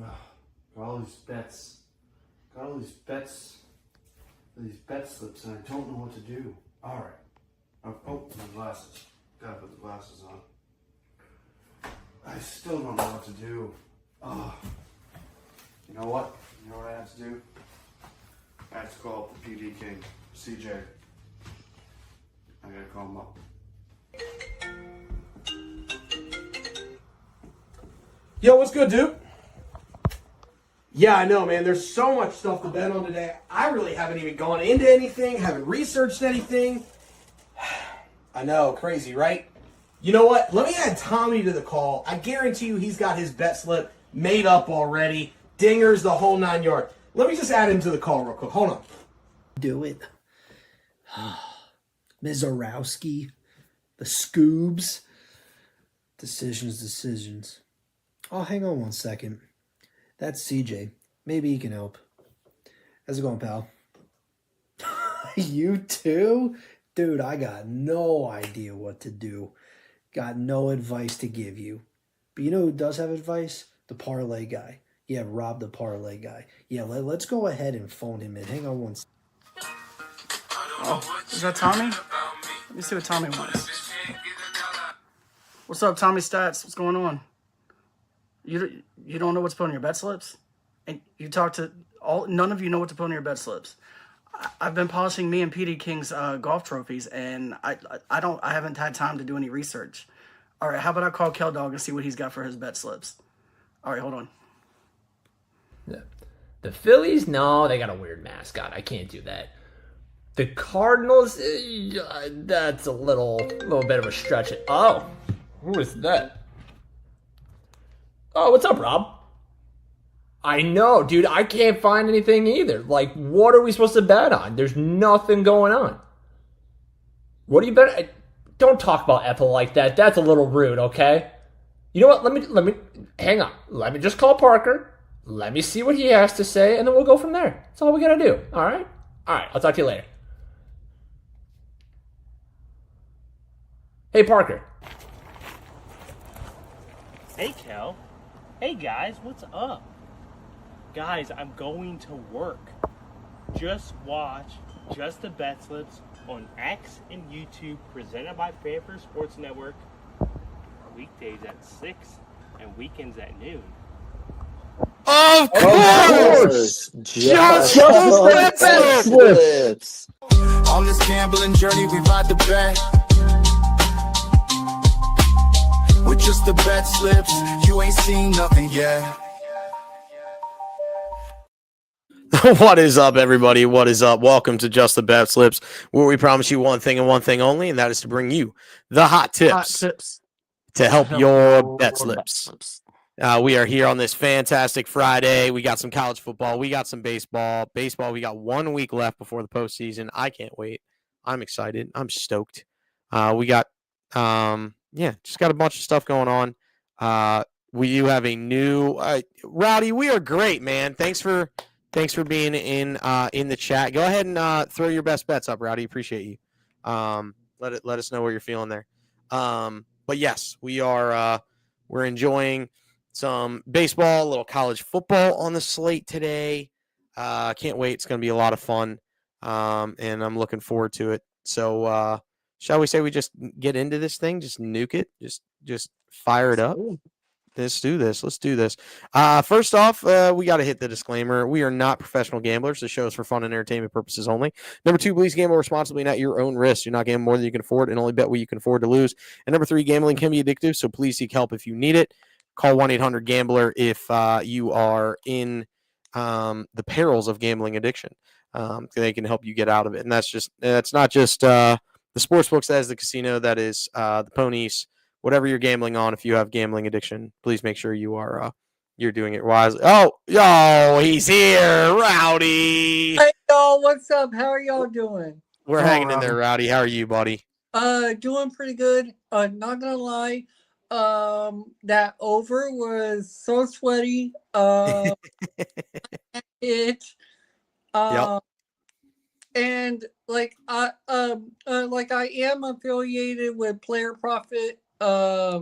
Got all these bets. Got all these bets. These bet slips, and I don't know what to do. All right. Oh, my glasses. Gotta put the glasses on. I still don't know what to do. Oh. You know what? You know what I have to do? I have to call up the PD King, CJ. I gotta call him up. Yo, what's good, dude? Yeah, I know, man. There's so much stuff to bet on today. I really haven't even gone into anything, haven't researched anything. I know, crazy, right? You know what? Let me add Tommy to the call. I guarantee you he's got his bet slip made up already. Dingers, the whole 9 yards. Let me just add him to the call real quick. Hold on. Do it. Mizorowski, the Scoobs. Decisions. Oh, hang on 1 second. That's CJ. Maybe he can help. How's it going, pal? You too? Dude, I got no idea what to do. Got no advice to give you. But you know who does have advice? The parlay guy. Yeah, Rob the parlay guy. Yeah, let's go ahead and phone him in. Hang on 1 second. Oh, is that Tommy? Let me see what Tommy wants. What's up, Tommy Stats? What's going on? You don't know what to put on your bet slips? And you talk to none of you know what to put on your bet slips. I've been polishing me and PD King's golf trophies, and I haven't had time to do any research. All right, how about I call Kel Dog and see what he's got for his bet slips? All right, hold on. The Phillies, no, they got a weird mascot. I can't do that. The Cardinals, that's a little bit of a stretch. Oh, who is that? Oh, what's up, Rob? I know, dude. I can't find anything either. Like, what are we supposed to bet on? There's nothing going on. What do you bet? Don't talk about Ethel like that. That's a little rude, okay? You know what? Let me hang on. Let me just call Parker. Let me see what he has to say, and then we'll go from there. That's all we gotta do. All right? All right. I'll talk to you later. Hey, Parker. Hey, Kel. Hey, guys, what's up? Guys, I'm going to work. Just watch Just the Bet Slips on X and YouTube, presented by Fanfare Sports Network, weekdays at 6 and weekends at noon. Of course! Just the Bet Slips! On this gambling journey, we ride the bet. With just the bet slips, you ain't seen nothing yet. What is up, everybody? What is up? Welcome to Just the Bet Slips, where we promise you one thing and one thing only, and that is to bring you the hot tips to help your bet slips. We are here on this fantastic Friday. We got some college football. We got some baseball. We got 1 week left before the postseason. I can't wait. I'm excited. I'm stoked. We got, just got a bunch of stuff going on. We do have a new Rowdy. We are great, man. Thanks for being in the chat. Go ahead and throw your best bets up, Rowdy. Appreciate you. Let us know where you're feeling there. But yes, we're enjoying some baseball, a little college football on the slate today. Can't wait. It's going to be a lot of fun, and I'm looking forward to it. So, shall we say we just get into this thing? Just nuke it. Just fire it up. Let's do this. First off, we got to hit the disclaimer. We are not professional gamblers. The show is for fun and entertainment purposes only. Number 2, please gamble responsibly, not your own risk. Do not gamble more than you can afford and only bet what you can afford to lose. And number 3, gambling can be addictive, so please seek help if you need it. Call 1-800-GAMBLER if you are in the perils of gambling addiction. They can help you get out of it. And that's not just the sports books, that is the casino, that is the ponies. Whatever you're gambling on, if you have gambling addiction, please make sure you're doing it wisely. Oh, yo, he's here, Rowdy. Hey, y'all, what's up? How are y'all doing? We're hanging in there, Rowdy. How are you, buddy? Doing pretty good. Not gonna lie. That over was so sweaty. It. Yep. And like I am affiliated with Player Profit. Yeah.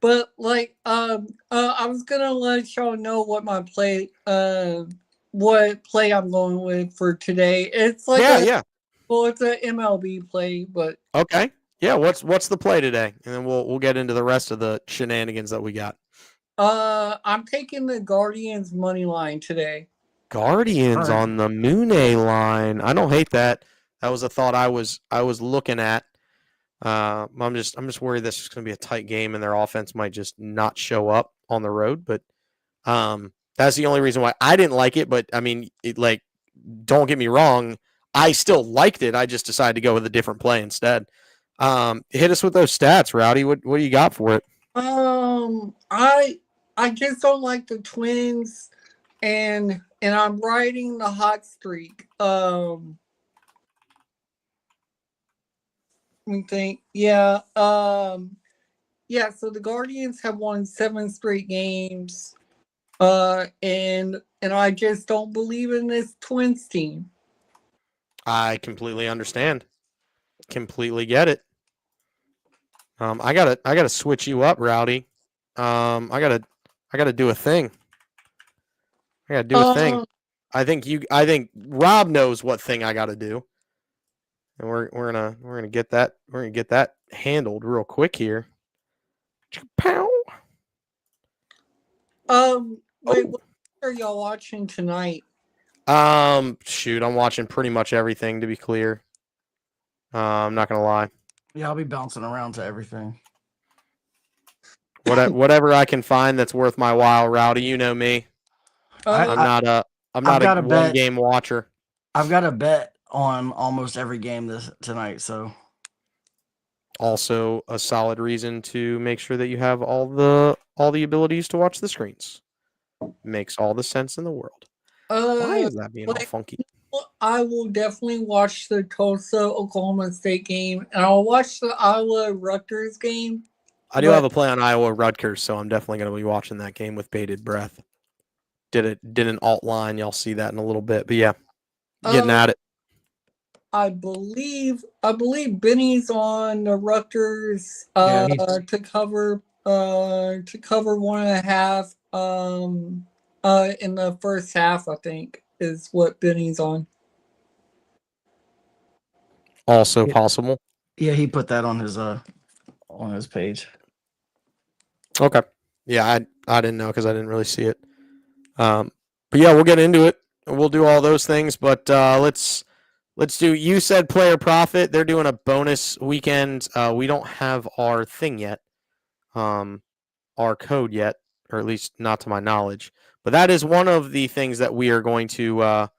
But like, I was gonna let y'all know what my what play I'm going with for today. It's like Yeah. it's a MLB play, but Okay. Yeah. What's the play today? And then we'll get into the rest of the shenanigans that we got. I'm taking the Guardians money line today. Guardians All right. on the Mooney line. I don't hate that. That was a thought I was looking at. I'm just worried this is going to be a tight game and their offense might just not show up on the road. But that's the only reason why I didn't like it. But I mean, don't get me wrong, I still liked it. I just decided to go with a different play instead. Hit us with those stats, Rowdy. What do you got for it? I just don't like the Twins, and I'm riding the hot streak. Let me think. Yeah. Yeah. So the Guardians have won 7 straight games. And I just don't believe in this Twins team. I completely understand. Completely get it. I gotta switch you up, Rowdy. I gotta do a thing. I gotta do a thing. I think Rob knows what thing I gotta do. And we're gonna get that handled real quick here. Pow. Wait, what are y'all watching tonight? Shoot, I'm watching pretty much everything, to be clear. I'm not gonna lie. Yeah, I'll be bouncing around to everything. Whatever I can find that's worth my while, Rowdy. You know me. I'm not a one game watcher. I've got a bet on almost every game tonight, so also a solid reason to make sure that you have all the abilities to watch the screens. Makes all the sense in the world. Why is that being all funky? I will definitely watch the Tulsa Oklahoma State game, and I'll watch the Iowa Rutgers game. I do have a play on Iowa Rutgers, so I'm definitely going to be watching that game with bated breath. Did an alt line. Y'all see that in a little bit, but yeah, getting at it. I believe Benny's on the Rutgers to cover 1.5 in the first half, I think, is what Benny's on. Also possible. Yeah, he put that on his page. Okay. Yeah, I didn't know because I didn't really see it. But yeah, we'll get into it. We'll do all those things, but let's do. You said player profit. They're doing a bonus weekend. We don't have our thing yet, our code yet, or at least not to my knowledge. But that is one of the things that we are going to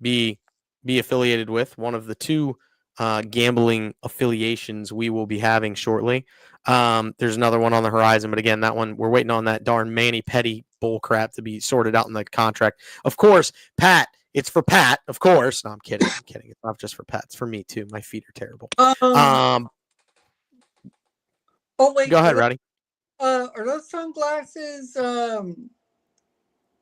be affiliated with. One of the 2 gambling affiliations we will be having shortly. There's another one on the horizon, but again, that one we're waiting on that darn Manny Petty bull crap to be sorted out in the contract. Of course, Pat. It's for Pat, of course. No, I'm kidding. It's not just for Pat. It's for me too. My feet are terrible. Oh wait. Go ahead, Rowdy. Are those sunglasses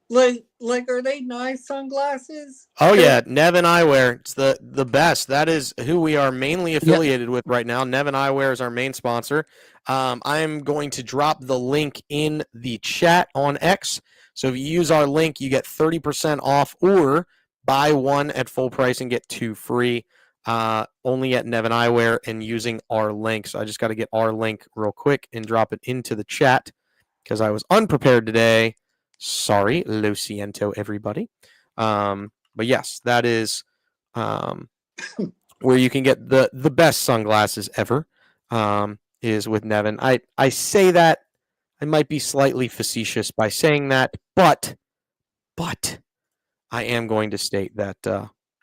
like are they nice sunglasses? Oh yeah, Nevin Eyewear. It's the best. That is who we are mainly affiliated with right now. Nevin Eyewear is our main sponsor. I'm going to drop the link in the chat on X. So if you use our link, you get 30% off or buy one at full price and get 2 free. Only at Nevin Eyewear and using our link. So I just got to get our link real quick and drop it into the chat because I was unprepared today. Sorry, lo siento, everybody. But yes, that is where you can get the best sunglasses ever. Is with Nevin. I say that I might be slightly facetious by saying that, but I am going to state that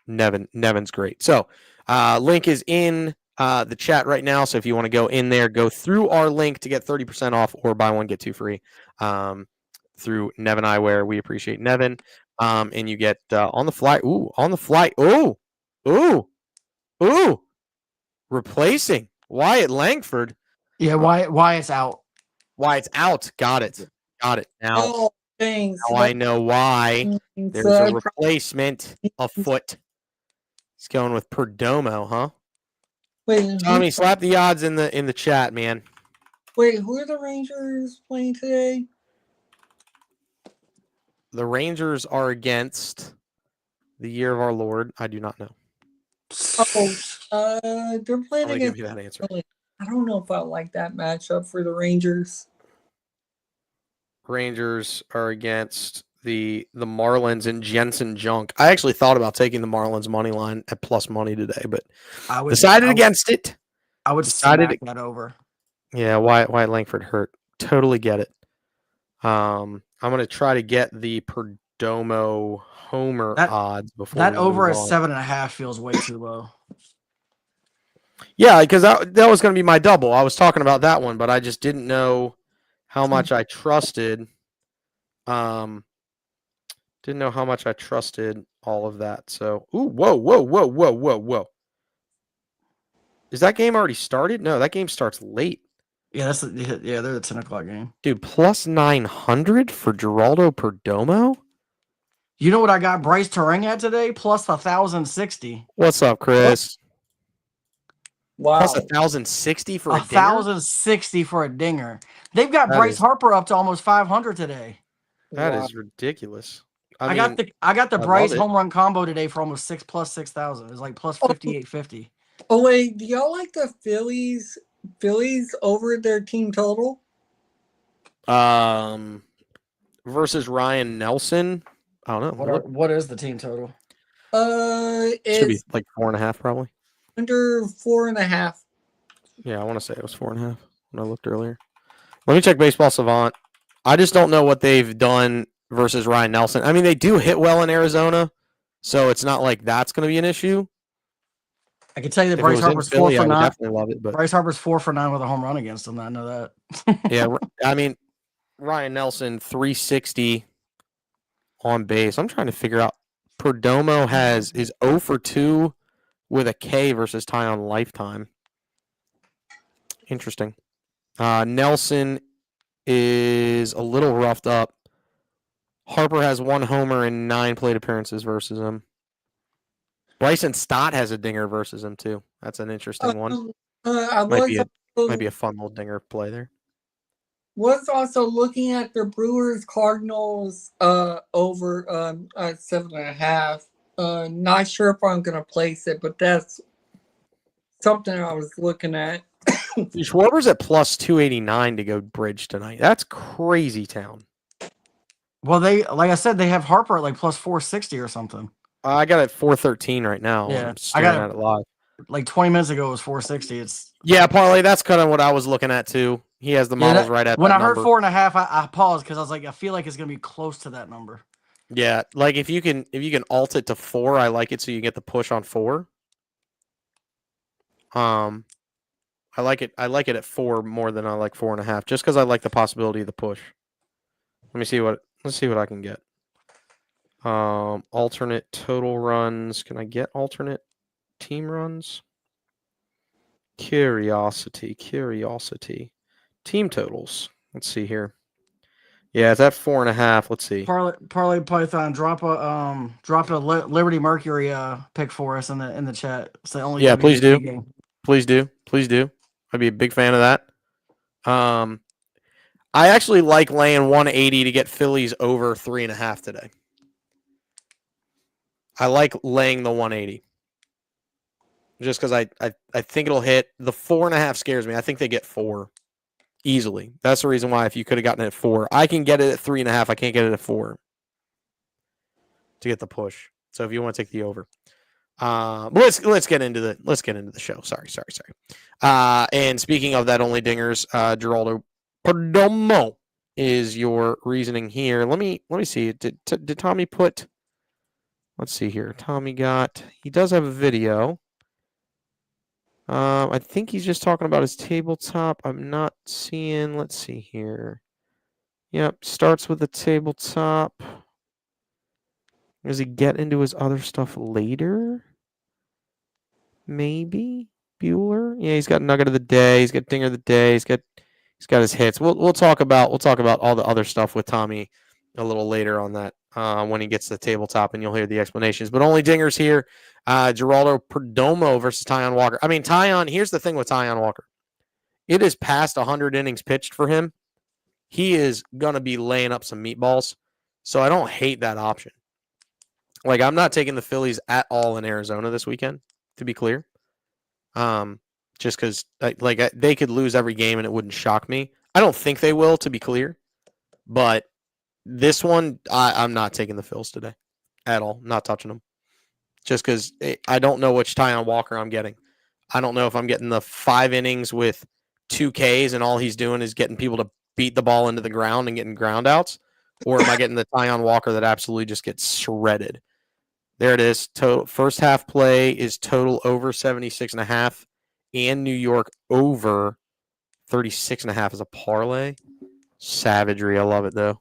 Nevin's great. So link is in the chat right now. So if you want to go in there, go through our link to get 30% off or buy one, get 2 free through Nevin Eyewear. We appreciate Nevin. And you get on the fly. Ooh, on the fly. Ooh. Replacing Wyatt Langford. Yeah, Wyatt's out. Wyatt's out. Got it. Now, Thanks. now I know why. There's a replacement afoot. He's going with Perdomo, huh? Wait, Tommy, slap the odds in the chat, man. Wait, who are the Rangers playing today? The Rangers are against the year of our Lord. I do not know. Oh, they're playing I'm going to give against you that answer. Philly. I don't know if I like that matchup for the Rangers. Rangers are against the Marlins and Jensen Junk. I actually thought about taking the Marlins money line at plus money today, but decided against it. I would Decided smack that over. Yeah, Wyatt Langford hurt. Totally get it. I'm going to try to get the Perdomo homer odds before That we over move at on. 7.5 feels way too low. Yeah, because that was going to be my double. I was talking about that one, but I just didn't know how much I trusted. Didn't know how much I trusted all of that. So, whoa. Is that game already started? No, that game starts late. Yeah, they're the 10 o'clock game. Dude, plus 900 for Geraldo Perdomo? You know what I got Bryce Terang at today? Plus 1,060. What's up, Chris? Wow. Plus 1,060 for a dinger? 1,060 for a dinger. They've got Bryce Harper up to almost 500 today. That is ridiculous. I got the I Bryce love it. home run combo today for almost 6,000. It's like plus 5,850. Oh wait, do y'all like the Phillies over their team total? Versus Ryan Nelson. I don't know. What is the team total? It should be It's like 4.5 probably. under 4.5. Yeah, I want to say it was 4.5 when I looked earlier. Let me check Baseball Savant. I just don't know what they've done versus Ryan Nelson. I mean, they do hit well in Arizona, so it's not like that's going to be an issue. I can tell you that If Bryce it was in Harper's Philly, 4 I for would 9. definitely love it. But Bryce Harper's 4 for 9 with a home run against him. I know that. yeah, I mean, Ryan Nelson 360 on base. I'm trying to figure out. Perdomo is 0 for 2 with a K versus Tyon Lifetime. Interesting. Nelson is a little roughed up. Harper has 1 homer and 9 plate appearances versus him. Bryson Stott has a dinger versus him too. That's an interesting one. Might be a fun little dinger play there. Was also looking at the Brewers Cardinals over 7.5. Not sure if I'm gonna place it, but that's something I was looking at. Schwarber's at plus 289 to go bridge tonight. That's crazy town. Well, like I said, they have Harper at like plus 460 or something. I got it at 413 right now. Yeah, I'm staring at it live. Like 20 minutes ago, it was 460. Parlay. That's kind of what I was looking at too. He has the models right at when that I heard number. 4.5, I paused because I was like, I feel like it's gonna be close to that number. Yeah, like if you can alt it to 4, I like it so you get the push on 4. I like it at 4 more than I like 4.5, just because I like the possibility of the push. Let's see what I can get. Alternate total runs. Can I get alternate team runs? Curiosity. Team totals. Let's see here. Yeah, it's at 4.5. Let's see. Parlay Python, drop a Liberty Mercury pick for us in the chat. It's the only please do. game. Please do. I'd be a big fan of that. I actually like laying 180 to get Phillies over 3.5 today. I like laying the 180. Just because I think it'll hit. The 4.5 scares me. I think they get 4 easily. That's the reason why if you could have gotten it at 4. I can get it at 3.5. I can't get it at 4 to get the push. So if you want to take the over. Let's get into the show. Sorry. And speaking of that only dingers, Geraldo Perdomo is your reasoning here. Let me see. Did Tommy put? Let's see here. He does have a video. I think he's just talking about his tabletop. I'm not seeing. Let's see here. Yep, starts with the tabletop. Does he get into his other stuff later? Maybe Bueller. Yeah, he's got Nugget of the Day. He's got Dinger of the Day. He's got his hits. We'll talk about all the other stuff with Tommy a little later on that when he gets to the tabletop, and you'll hear the explanations. But only dingers here. Geraldo Perdomo versus Tyon Walker. I mean, Tyon. Here's the thing with Tyon Walker. it is past 100 innings pitched for him. He is going to be laying up some meatballs. So I don't hate that option. Like, I'm not taking the Phillies at all in Arizona this weekend, to be clear. Just because they could lose every game and it wouldn't shock me. I don't think they will, to be clear. But this one, I'm not taking the Phils today at all. Not touching them. Just because I don't know which Tyon Walker I'm getting. I don't know if I'm getting the 5 innings with 2 Ks and all he's doing is getting people to beat the ball into the ground and getting ground outs, or am I getting the Tyon Walker that absolutely just gets shredded? There it is. Total first half play is total over 76.5 and New York over 36.5 as a parlay. Savagery. I love it, though.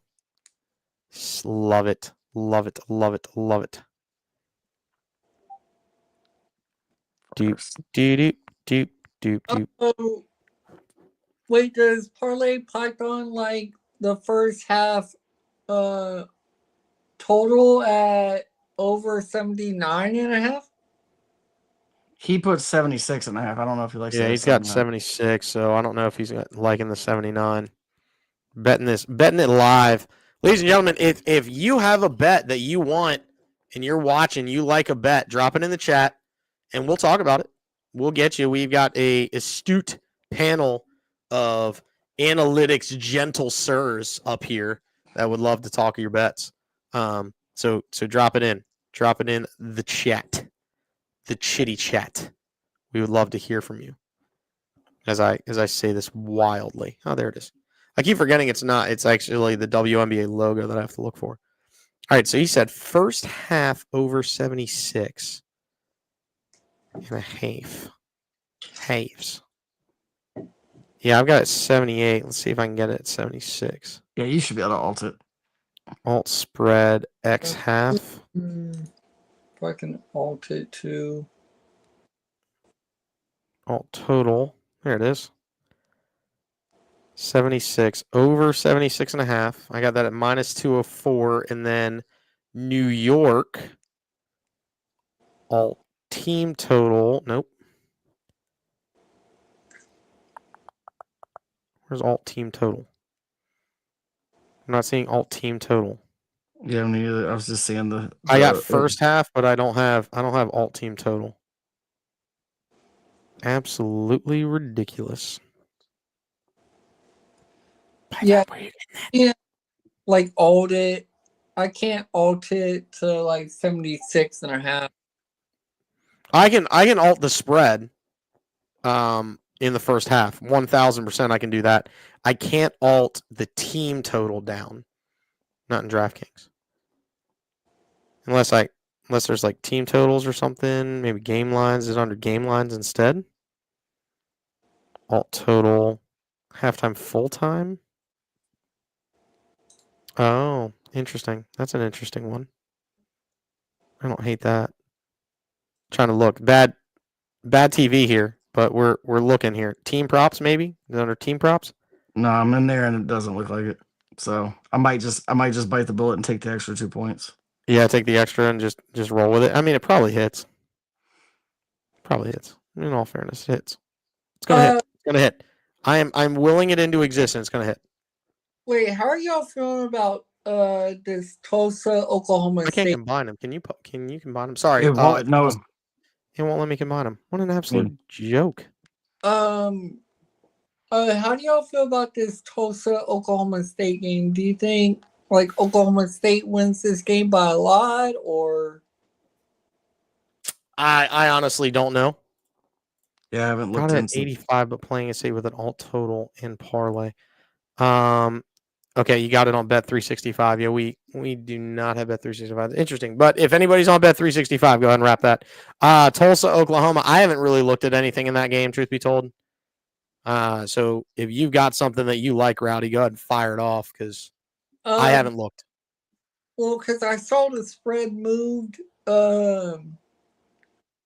Love it. Love it. Love it. Love it. Doop, doop, doop, doop, doop. Oh, wait, does Parlay Python like the first half total at over 79.5? He put 76.5. I don't know if he likes Yeah, that he's got 79. 76, so I don't know if he's liking the 79. Betting it live. Ladies and gentlemen, if you have a bet that you want and you're watching, you like a bet, drop it in the chat and we'll talk about it. We'll get you. We've got a astute panel of analytics gentle sirs up here that would love to talk your bets. So drop it in. Drop it in the chat. The chitty chat. We would love to hear from you. As I say this wildly. Oh, there it is. I keep forgetting it's not. It's actually the WNBA logo that I have to look for. All right, so he said first half over 76 and a half. Halves. Yeah, I've got it at 78. Let's see if I can get it at 76. Yeah, you should be able to alt it. Alt spread X half. If I can alt it to Alt total. There it is. 76 over 76.5. I got that at minus 204. And then New York alt team total. Nope. Where's alt team total? I'm not seeing alt team total. Yeah, me neither. I was just seeing the I got first half, but I don't have alt team total. Absolutely ridiculous. yeah, like alt it. I can't alt it to like 76.5. I can alt the spread in the first half. 1,000% I can do that. I can't alt the team total down. Not in DraftKings. Unless there's like team totals or something. Maybe game lines is under game lines instead. Alt total. Halftime full time. Oh, interesting. That's an interesting one. I don't hate that. Trying to look. Bad TV here, but we're looking here. Team props, maybe? Is it under team props? No, I'm in there and it doesn't look like it. So I might just bite the bullet and take the extra 2 points. Yeah, take the extra and just roll with it. I mean, it probably hits. In all fairness, it hits. It's gonna hit. It's gonna hit. I'm willing it into existence. It's gonna hit. Wait, how are y'all feeling about this Tulsa, Oklahoma I can't State? combine them. Can you combine them? Sorry. It won't, no. It won't let me combine them. What an absolute joke. How do y'all feel about this Tulsa, Oklahoma State game? Do you think like Oklahoma State wins this game by a lot, or? I honestly don't know. Yeah, I haven't looked Got it into 85, but playing it safe with an alt total and parlay. Okay, you got it on Bet365. Yeah, we do not have Bet365. Interesting. But if anybody's on Bet365, go ahead and wrap that. Tulsa, Oklahoma. I haven't really looked at anything in that game, truth be told. So if you've got something that you like, Rowdy, go ahead and fire it off because I haven't looked. Well, because I saw the spread moved. I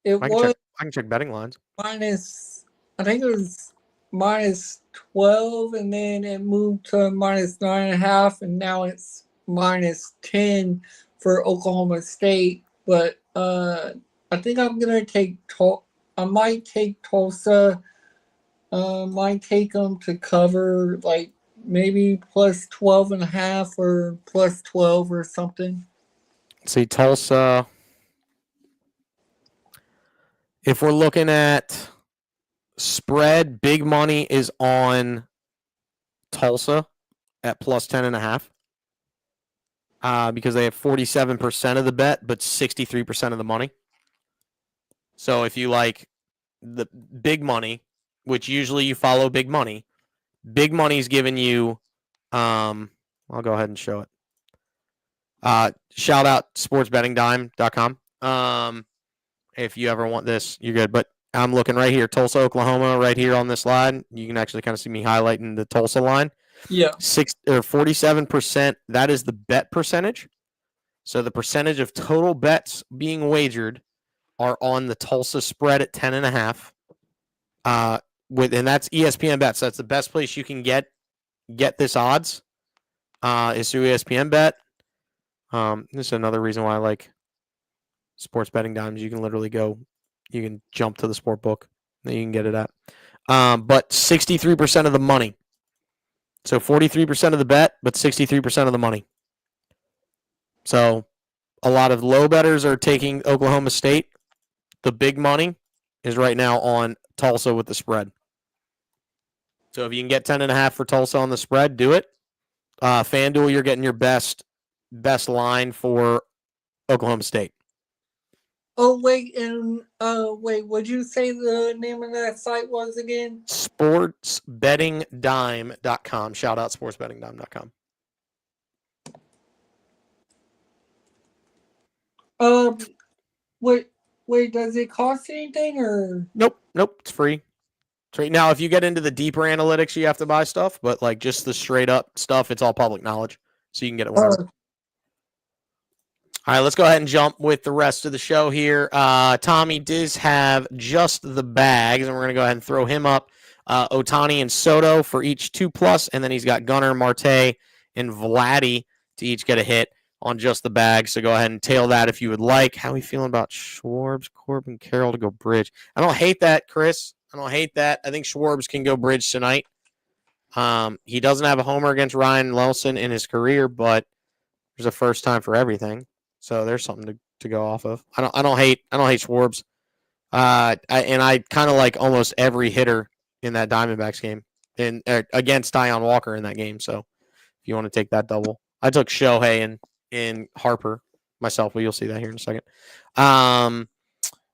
can check betting lines. Minus, I think it was minus 12, and then it moved to minus 9.5, and now it's minus 10 for Oklahoma State. But I think I'm gonna take. I might take Tulsa might take them to cover like maybe plus 12.5 or plus 12 or something. See, Tulsa. If we're looking at spread, big money is on Tulsa at plus 10.5. Because they have 47% of the bet, but 63% of the money. So if you like the big money, which usually you follow big money's giving you, I'll go ahead and show it. Shout out sportsbettingdime.com. If you ever want this, you're good. But I'm looking right here, Tulsa, Oklahoma, right here on this slide. You can actually kind of see me highlighting the Tulsa line. Yeah. 47%. That is the bet percentage. So the percentage of total bets being wagered are on the Tulsa spread at 10.5. And that's ESPN bets. That's the best place you can get this odds. Is through ESPN bet. This is another reason why I like sports betting dimes. You can literally you can jump to the sport book that you can get it at. But 63% of the money. So 43% of the bet, but 63% of the money. So a lot of low bettors are taking Oklahoma State. The big money is right now on Tulsa with the spread. So if you can get 10.5 for Tulsa on the spread, do it. FanDuel, you're getting your best line for Oklahoma State. Oh wait, and what'd you say the name of that site was again? Sportsbettingdime.com. Shout out sportsbettingdime.com. Wait, does it cost anything or? Nope, it's free. Now, if you get into the deeper analytics, you have to buy stuff, but like just the straight up stuff, it's all public knowledge, so you can get it whenever. All right, let's go ahead and jump with the rest of the show here. Tommy does have just the bags, and we're going to go ahead and throw him up. Otani and Soto for each 2+, and then he's got Gunnar, Marte, and Vladdy to each get a hit on just the bag. So go ahead and tail that if you would like. How are we feeling about Schwartz, Corbin, Carroll to go bridge? I don't hate that, Chris. I don't hate that. I think Schwartz can go bridge tonight. He doesn't have a homer against Ryan Nelson in his career, but there's a first time for everything. So there's something to go off of. I don't hate Schwartz. I kind of like almost every hitter in that Diamondbacks game against Tyon Walker in that game. So if you want to take that double, I took Shohei and Harper myself, but you'll see that here in a second.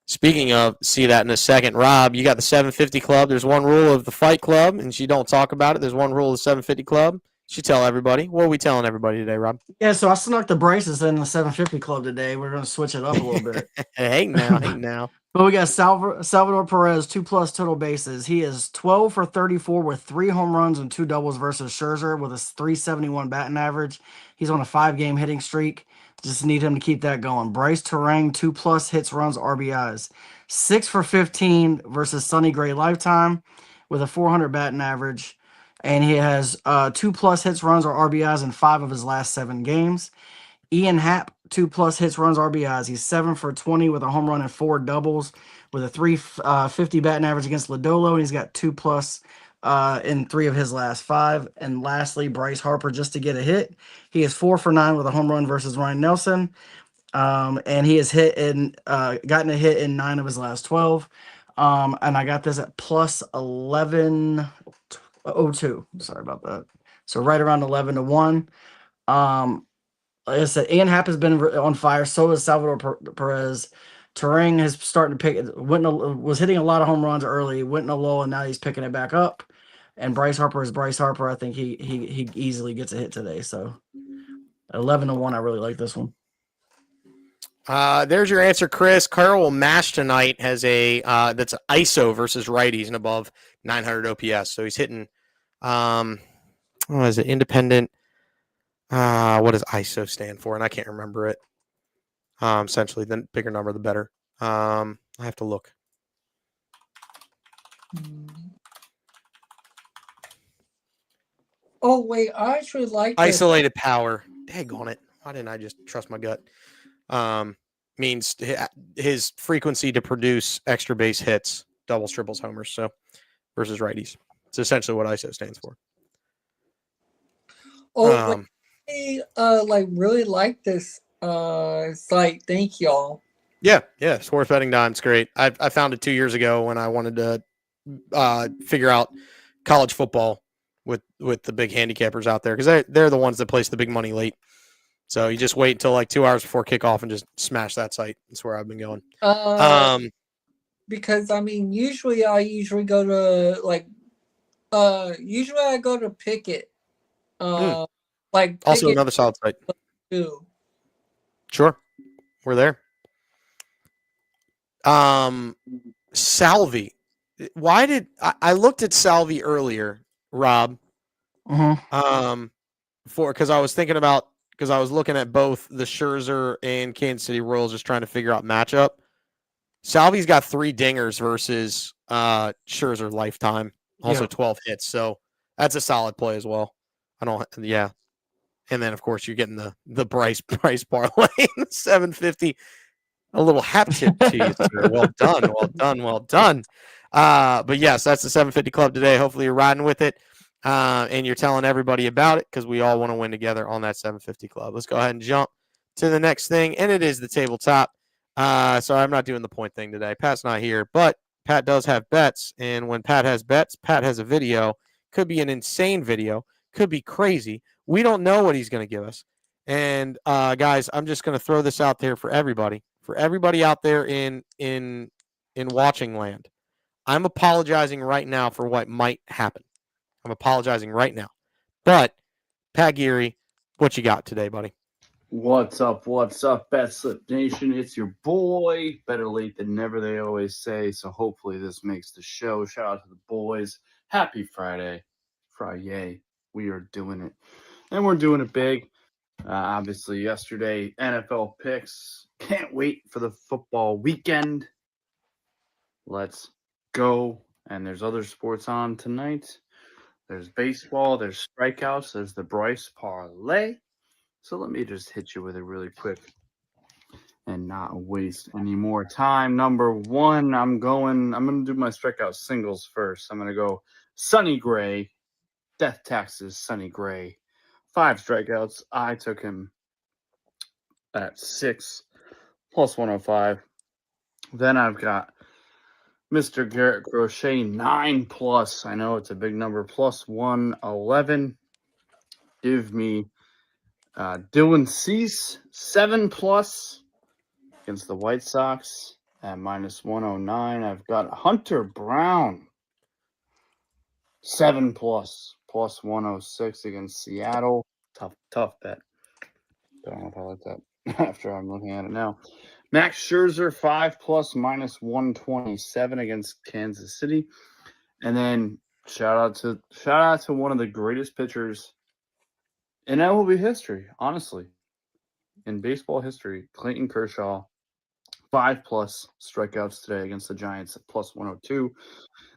Speaking of, see that in a second. Rob, you got the 750 Club. There's one rule of the Fight Club, and you don't talk about it. There's one rule of the 750 Club. You should tell everybody. What are we telling everybody today, Rob? Yeah, so I snuck the braces in the 750 Club today. We're going to switch it up a little bit. Hey now. But we got Salvador Perez, 2+ total bases. He is 12 for 34 with 3 home runs and 2 doubles versus Scherzer with a 371 batting average. He's on a 5-game hitting streak. Just need him to keep that going. Bryce Terang, 2+ hits, runs, RBIs. 6 for 15 versus Sonny Gray Lifetime with a 400 batting average. And he has 2+ hits, runs, or RBIs in 5 of his last 7 games. Ian Happ, 2+ hits, runs, RBIs. He's 7 for 20 with a home run and 4 doubles with a 350 batting average against Lodolo. And he's got 2+ in 3 of his last 5. And lastly, Bryce Harper, just to get a hit. He is 4 for 9 with a home run versus Ryan Nelson. And he has gotten a hit in 9 of his last 12. And I got this at plus 11.02. Sorry about that. So right around 11-1. Like I said, Ian Happ has been on fire. So is Salvador Perez. Terang is starting to was hitting a lot of home runs early, went in a lull, and now he's picking it back up. And Bryce Harper is Bryce Harper. I think he easily gets a hit today. So 11-1. I really like this one. There's your answer, Chris. Carl will mash tonight. Has a that's ISO versus righties and above 900 OPS. So he's hitting. What is it? Independent. What does ISO stand for? And I can't remember it. Essentially, the bigger number, the better. I have to look. Oh wait, I actually like isolated power. Daggone it! Why didn't I just trust my gut? Means his frequency to produce extra base hits, doubles, triples, homers. So versus righties. It's essentially what ISO stands for. Oh, I really like this site. Thank y'all. Yeah. Sportsbetting.com's great. I found it 2 years ago when I wanted to figure out college football with the big handicappers out there, because they're the ones that place the big money late. So you just wait until like 2 hours before kickoff and just smash that site. That's where I've been going. Because I mean, usually go to usually I go to Picket. Also Picket another solid site. too. Sure, we're there. Salvi. Why did I looked at Salvi earlier, Rob? Because I was thinking about, because I was looking at both the Scherzer and Kansas City Royals, just trying to figure out matchup. Salvi's got 3 dingers versus Scherzer lifetime, also 12 hits. So that's a solid play as well. And then of course you're getting the Bryce parlay, 750. A little hat tip to you, sir. Well done. But yes, that's the 750 club today. Hopefully you're riding with it. And you're telling everybody about it, because we all want to win together on that 750 club. Let's go ahead and jump to the next thing, and it is the tabletop. So I'm not doing the point thing today. Pat's not here, but Pat does have bets, and when Pat has bets, Pat has a video. Could be an insane video, could be crazy. We don't know what he's going to give us. And guys, I'm just going to throw this out there for everybody out there in watching land. I'm apologizing right now for what might happen. I'm apologizing right now. But, Pat Geary, what you got today, buddy? What's up, BetSlip Nation? It's your boy. Better late than never, they always say. So hopefully this makes the show. Shout out to the boys. Happy Friday. Friday. We are doing it. And we're doing it big. Obviously, yesterday, NFL picks. Can't wait for the football weekend. Let's go. And there's other sports on tonight. There's baseball, there's strikeouts, there's the Bryce parlay. So let me just hit you with it really quick and not waste any more time. Number 1, I'm going to do my strikeout singles first. I'm going to go Sonny Gray, Death Taxes, Sonny Gray. 5 strikeouts. I took him at 6 plus 105. Then I've got Mr. Garrett Crochet, 9 plus. I know it's a big number, plus 111. Give me Dylan Cease, 7 plus against the White Sox at minus 109. I've got Hunter Brown, 7 plus 106 against Seattle. Tough bet. Don't know if I like that after I'm looking at it now. Max Scherzer, 5 plus minus 127 against Kansas City. And then shout out to one of the greatest pitchers in MLB history, honestly. In baseball history, Clayton Kershaw, 5 plus strikeouts today against the Giants at plus 102.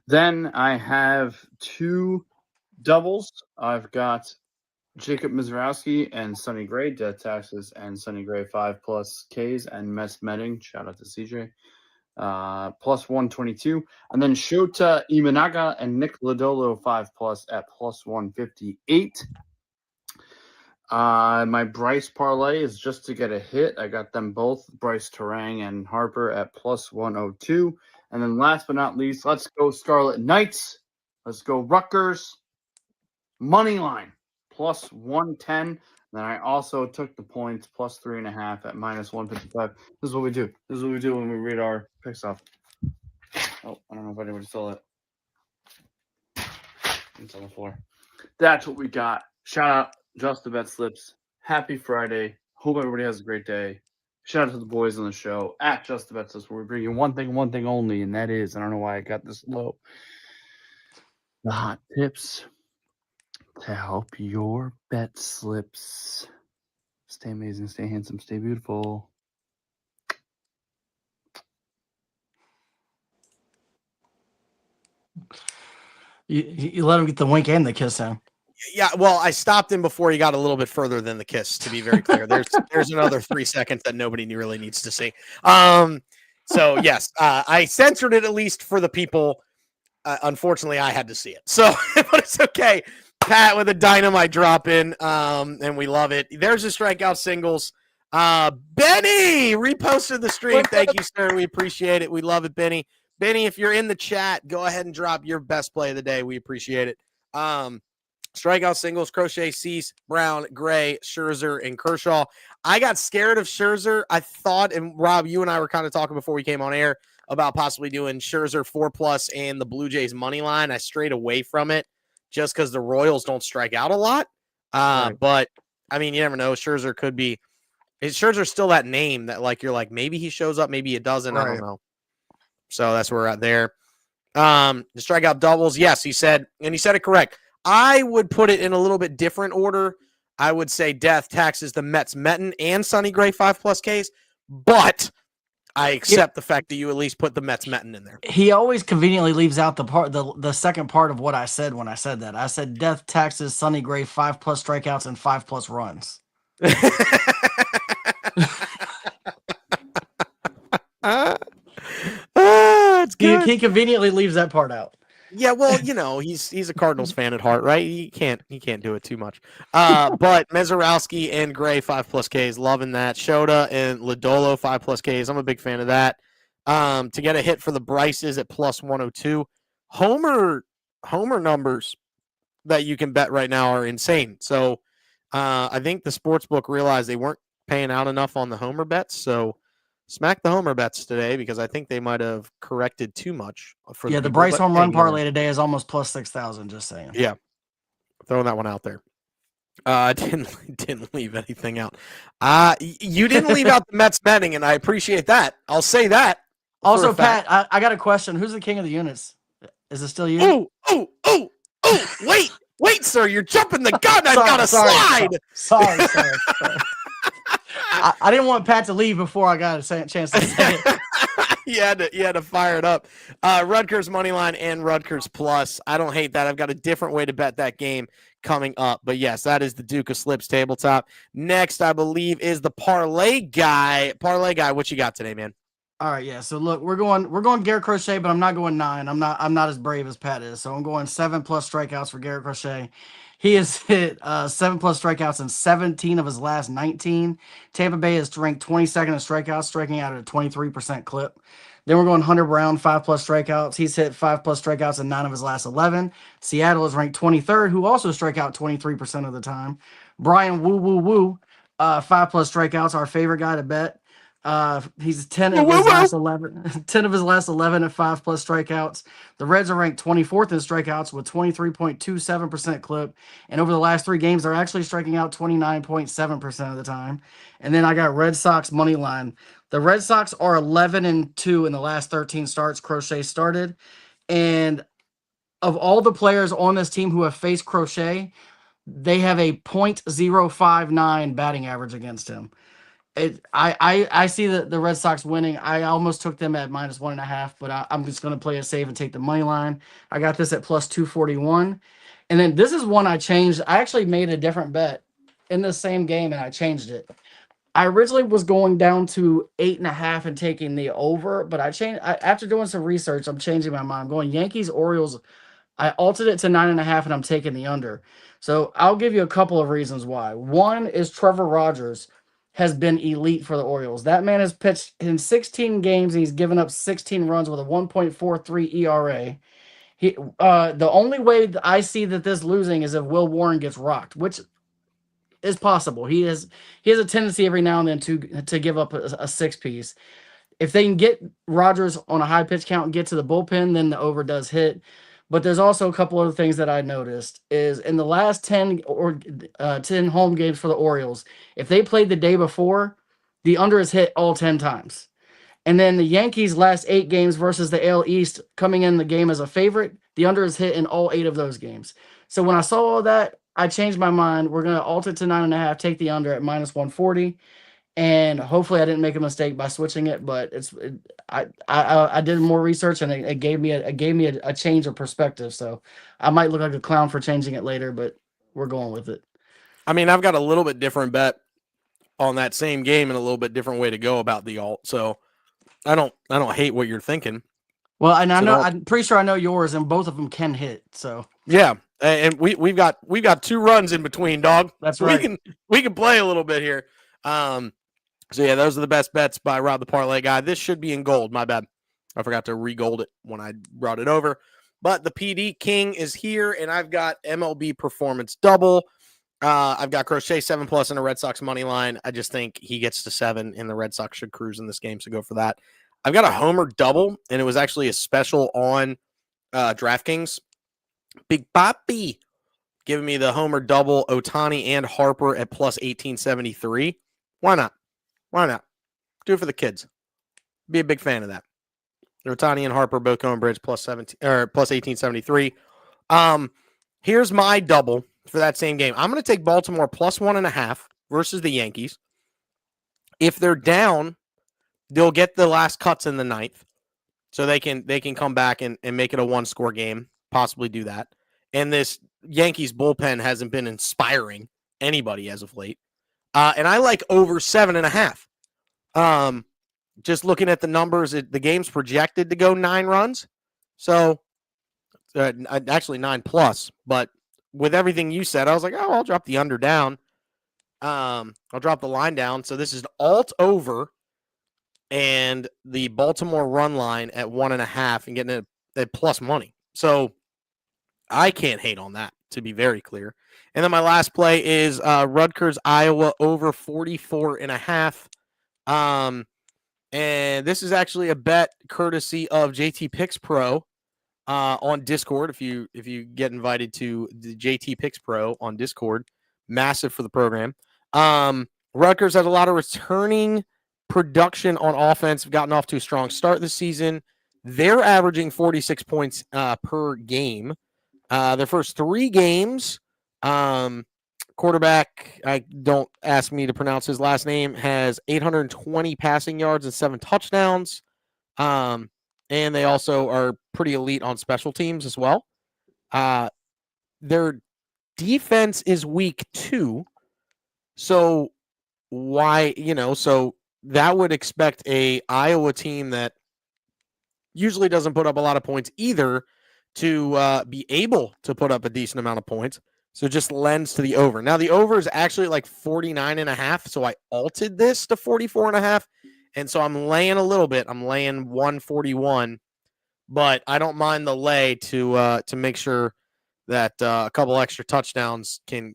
Then I have 2 doubles. I've got Jacob Mizrowski and Sonny Gray, Death Taxes, and Sonny Gray 5 plus Ks, and Mess Medding, shout out to CJ, plus 122. And then Shota Imanaga and Nick Lodolo 5 plus at plus 158. My Bryce parlay is just to get a hit. I got them both, Bryce Terang and Harper, at plus 102. And then last but not least, let's go Scarlet Knights. Let's go Rutgers. Money line, plus 110. Then I also took the points, plus 3.5 at minus 155. This is what we do. This is what we do when we read our picks off. Oh, I don't know if anybody saw that. It's on the floor. That's what we got. Shout out Just the Bet Slips. Happy Friday. Hope everybody has a great day. Shout out to the boys on the show at Just the Bet Slips, where we bring you one thing only, and that is, I don't know why I got this low, the hot tips to help your bet slips. Stay amazing, stay handsome, stay beautiful. You let him get the wink and the kiss in. Yeah, well, I stopped him before he got a little bit further than the kiss, to be very clear. There's another 3 seconds that nobody really needs to see. So yes, I censored it, at least for the people unfortunately, I had to see it. So, but it's okay. Pat with a dynamite drop in, and we love it. There's a strikeout singles. Benny reposted the stream. Thank you, sir. We appreciate it. We love it, Benny. Benny, if you're in the chat, go ahead and drop your best play of the day. We appreciate it. Strikeout singles, Crochet, Cease, Brown, Gray, Scherzer, and Kershaw. I got scared of Scherzer. I thought, and Rob, you and I were kind of talking before we came on air about possibly doing Scherzer 4+ and the Blue Jays money line. I strayed away from it just because the Royals don't strike out a lot. Right. But I mean, you never know. Scherzer could be. Is Scherzer still that name that like you're like maybe he shows up, maybe it doesn't. I don't know. So that's where we're at there. The strikeout doubles, yes, he said, and he said it correct. I would put it in a little bit different order. I would say Death taxes the Mets, Metten, and Sonny Gray 5+ Ks, but I accept the fact that you at least put the Mets, Metten in there. He always conveniently leaves out the second part of what I said when I said that. I said Death taxes Sonny Gray 5+ strikeouts and 5+ runs. It's good. He conveniently leaves that part out. Yeah, well, you know, he's a Cardinals fan at heart, right? He can't do it too much. But Mezarowski and Gray 5+ Ks, loving that. Shota and Lodolo 5+ Ks. I'm a big fan of that. To get a hit for the Bryces at +102. Homer numbers that you can bet right now are insane. So I think the sportsbook realized they weren't paying out enough on the Homer bets, so smack the Homer bets today because I think they might have corrected too much. For the Bryce home run parlay today is almost +6,000. Just saying. Yeah, throwing that one out there. Didn't leave anything out. You didn't leave out the Mets betting, and I appreciate that. I'll say that. Also, Pat, I got a question. Who's the king of the units? Is it still you? Oh! Wait, sir, you're jumping the gun. I've got a slide. Sorry. I didn't want Pat to leave before I got a chance to say it. You had to fire it up. Rutgers money line and Rutgers plus. I don't hate that. I've got a different way to bet that game coming up. But yes, that is the Duke of Slips tabletop. Next, I believe, is the parlay guy. Parlay guy, what you got today, man? All right, yeah. So look, we're going Garrett Crochet, but I'm not going 9. I'm not as brave as Pat is. So I'm going 7+ strikeouts for Garrett Crochet. He has hit 7+ strikeouts in 17 of his last 19. Tampa Bay is ranked 22nd in strikeouts, striking out at a 23% clip. Then we're going Hunter Brown, 5+ strikeouts. He's hit 5+ strikeouts in 9 of his last 11. Seattle is ranked 23rd, who also strike out 23% of the time. Brian Woo, 5+ strikeouts, our favorite guy to bet. He's 10 of his last 11. 10 of his last 11 at 5+ strikeouts. The Reds are ranked 24th in strikeouts with 23.27% clip, and over the last 3 games, they're actually striking out 29.7% of the time. And then I got Red Sox money line. The Red Sox are 11-2 in the last 13 starts Crochet started, and of all the players on this team who have faced Crochet, they have a .059 batting average against him. I see the Red Sox winning. I almost took them at -1.5, but I'm just going to play it safe and take the money line. I got this at +241. And then this is one I changed. I actually made a different bet in the same game, and I changed it. I originally was going down to 8.5 and taking the over, but after doing some research, I'm changing my mind. I'm going Yankees, Orioles. I altered it to 9.5, and I'm taking the under. So I'll give you a couple of reasons why. One is Trevor Rogers has been elite for the Orioles. That man has pitched in 16 games, and he's given up 16 runs with a 1.43 ERA. The only way that I see that this losing is if Will Warren gets rocked, which is possible. He has a tendency every now and then to give up a 6-piece. If they can get Rogers on a high pitch count and get to the bullpen, then the over does hit. But there's also a couple other things that I noticed is in the last 10 home games for the Orioles, if they played the day before, the under is hit all 10 times. And then the Yankees' last 8 games versus the AL East coming in the game as a favorite, the under is hit in all 8 of those games. So when I saw all that, I changed my mind. We're going to alter it to 9.5, take the under at -140. And hopefully I didn't make a mistake by switching it, but I did more research and it gave me a change of perspective. So I might look like a clown for changing it later, but we're going with it. I mean, I've got a little bit different bet on that same game and a little bit different way to go about the alt. So I don't hate what you're thinking. Well, and So I'm pretty sure I know yours, and both of them can hit. So yeah, and we've got 2 runs in between, dog. That's right. We can play a little bit here. So yeah, those are the best bets by Rob the Parlay Guy. This should be in gold. My bad. I forgot to re-gold it when I brought it over. But the PD King is here, and I've got MLB Performance Double. I've got Crochet 7+ in a Red Sox money line. I just think he gets to 7, and the Red Sox should cruise in this game, so go for that. I've got a Homer Double, and it was actually a special on DraftKings. Big Papi giving me the Homer Double, Ohtani and Harper at plus 1873. Why not? Why not? Do it for the kids. Be a big fan of that. Ohtani and Harper both going bridge plus 1873. Here's my double for that same game. I'm going to take Baltimore plus 1.5 versus the Yankees. If they're down, they'll get the last cuts in the 9th, so they can come back and make it a 1-score game. Possibly do that. And this Yankees bullpen hasn't been inspiring anybody as of late. And I like over 7.5. Just looking at the numbers, the game's projected to go 9 runs. So actually 9+. But with everything you said, I was like, oh, I'll drop the under down. I'll drop the line down. So this is an alt over and the Baltimore run line at 1.5 and getting it at plus money. So I can't hate on that, to be very clear. And then my last play is Rutgers, Iowa over 44.5. And this is actually a bet courtesy of JT Picks Pro on Discord. If you get invited to the JT Picks Pro on Discord, massive for the program. Rutgers has a lot of returning production on offense. Gotten off to a strong start this season. They're averaging 46 points per game. Their first 3 games, quarterback, don't ask me to pronounce his last name, has 820 passing yards and 7 touchdowns. And they also are pretty elite on special teams as well. Their defense is weak too. So so that would expect a Iowa team that usually doesn't put up a lot of points either to be able to put up a decent amount of points. So it just lends to the over. Now, the over is actually like 49.5, so I altered this to 44.5, and so I'm laying a little bit. I'm laying 141, but I don't mind the lay to make sure that a couple extra touchdowns a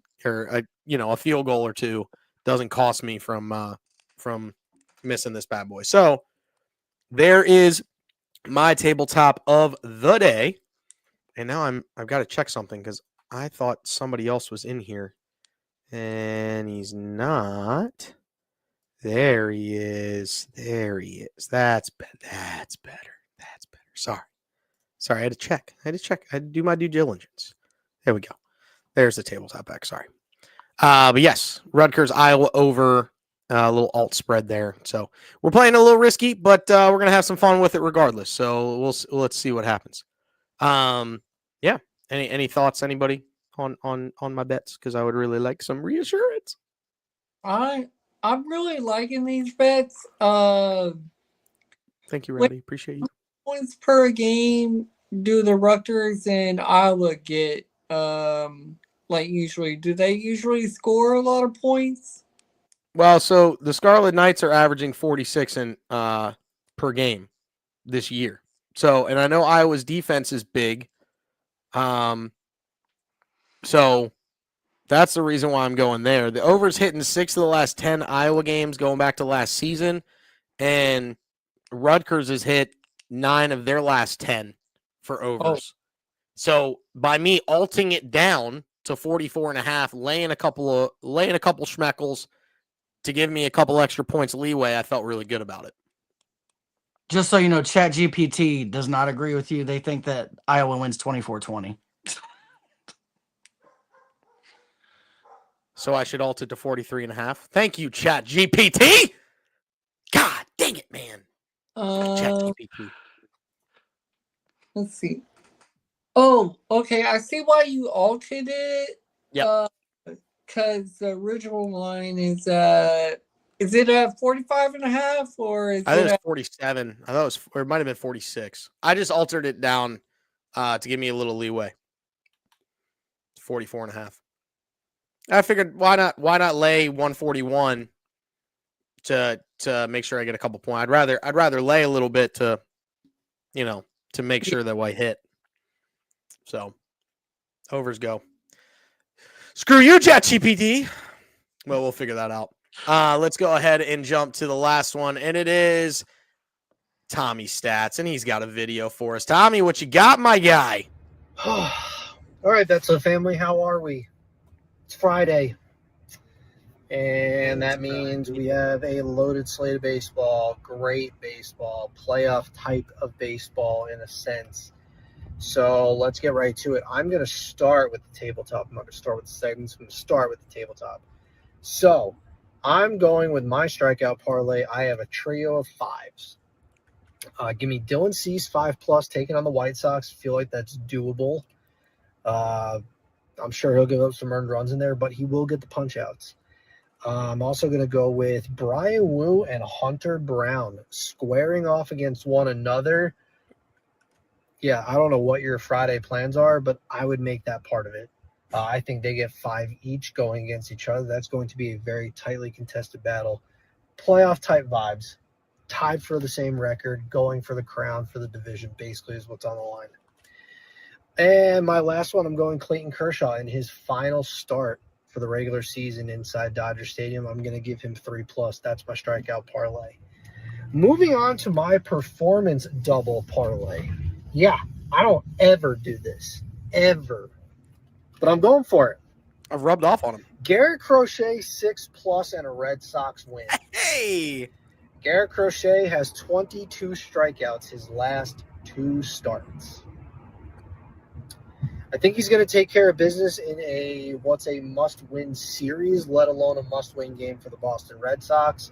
field goal or 2 doesn't cost me from missing this bad boy. So there is my tabletop of the day. And now I've got to check something because I thought somebody else was in here, and he's not. There he is. There he is. That's better. That's better. Sorry, I had to check. I had to do my due diligence. There we go. There's the tabletop back. Sorry. But yes, Rutgers, Iowa over. A little alt spread there. So we're playing a little risky, but we're gonna have some fun with it regardless. So let's see what happens. Yeah. Any thoughts, anybody on my bets? Because I would really like some reassurance. I'm really liking these bets. Thank you, Randy. Appreciate you. Points per game do the Rutgers and Iowa get? Usually, do they usually score a lot of points? Well, so the Scarlet Knights are averaging 46 per game this year. So, and I know Iowa's defense is big. So that's the reason why I'm going there. The over's hitting 6 of the last 10 Iowa games going back to last season, and Rutgers has hit 9 of their last 10 for overs. Oh. So by me alting it down to 44.5, laying a couple schmeckles to give me a couple extra points leeway, I felt really good about it. Just so you know, ChatGPT does not agree with you. They think that Iowa wins 24-20. So I should alt it to 43.5. Thank you, ChatGPT. God dang it, man. ChatGPT. Let's see. Oh, okay. I see why you altered it. Yeah. Because the original line is Is it at 45.5 or is I think it it was at 47. I thought it was, or it might have been 46. I just altered it down to give me a little leeway. 44 and a half. I figured why not lay 141 to make sure I get a couple points. I'd rather lay a little bit to make sure that I hit. So overs go. Screw you, ChatGPT. Well, we'll figure that out. Let's go ahead and jump to the last one, and it is Tommy Stats, and he's got a video for us. Tommy, what you got, my guy? All right, that's a family. How are we? It's Friday. And that means we have a loaded slate of baseball, great baseball, playoff type of baseball in a sense. So let's get right to it. I'm going to start with the tabletop. I'm not going to start with the segments. I'm going to start with the tabletop. So I'm going with my strikeout parlay. I have a trio of fives. Give me Dylan Cease 5+ taking on the White Sox. Feel like that's doable. I'm sure he'll give up some earned runs in there, but he will get the punch outs. I'm also going to go with Brian Wu and Hunter Brown squaring off against one another. Yeah, I don't know what your Friday plans are, but I would make that part of it. I think they get 5 each going against each other. That's going to be a very tightly contested battle. Playoff type vibes. Tied for the same record, going for the crown for the division, basically is what's on the line. And my last one, I'm going Clayton Kershaw in his final start for the regular season inside Dodger Stadium. I'm going to give him 3+. That's my strikeout parlay. Moving on to my performance double parlay. Yeah, I don't ever do this. Ever. But I'm going for it. I've rubbed off on him. Garrett Crochet 6+ and a Red Sox win. Hey! Garrett Crochet has 22 strikeouts his last 2 starts. I think he's going to take care of business in what's a must-win series, let alone a must-win game for the Boston Red Sox.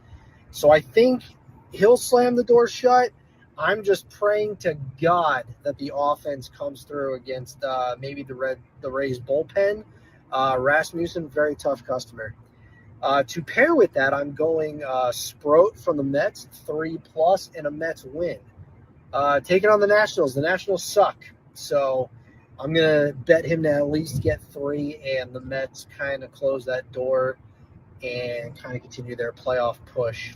So I think he'll slam the door shut. I'm just praying to God that the offense comes through against maybe the Rays bullpen. Rasmussen, very tough customer. To pair with that, I'm going Sproat from the Mets, 3+ and a Mets win. Taking on the Nationals. The Nationals suck. So I'm going to bet him to at least get 3, and the Mets kind of close that door and kind of continue their playoff push.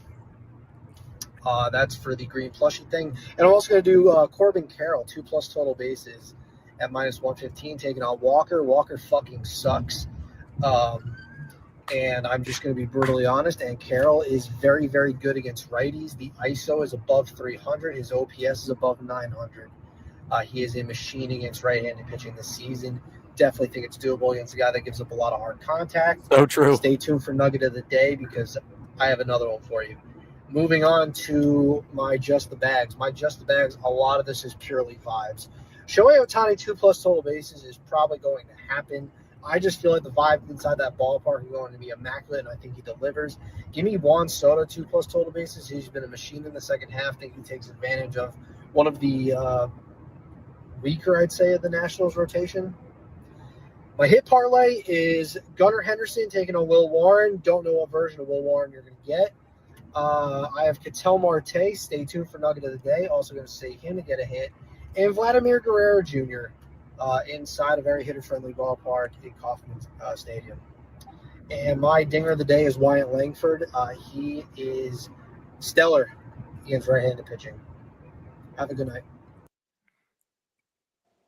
That's for the green plushie thing. And I'm also going to do Corbin Carroll, 2+ total bases at -115, taking on Walker. Walker fucking sucks. And I'm just going to be brutally honest, and Carroll is very, very good against righties. The ISO is above 300. His OPS is above 900. He is a machine against right-handed pitching this season. Definitely think it's doable against a guy that gives up a lot of hard contact. So true. Stay tuned for Nugget of the Day because I have another one for you. Moving on to my Just the Bags. My Just the Bags, a lot of this is purely vibes. Shohei Ohtani 2+ total bases is probably going to happen. I just feel like the vibe inside that ballpark is going to be immaculate, and I think he delivers. Give me Juan Soto 2+ total bases. He's been a machine in the second half. I think he takes advantage of one of the weaker, I'd say, of the Nationals rotation. My hit parlay is Gunnar Henderson taking on Will Warren. Don't know what version of Will Warren you're going to get. I have Ketel Marte. Stay tuned for Nugget of the Day. Also going to say him to get a hit. And Vladimir Guerrero Jr. Inside a very hitter-friendly ballpark in Kauffman Stadium. And my dinger of the day is Wyatt Langford. He is stellar against right-handed pitching. Have a good night.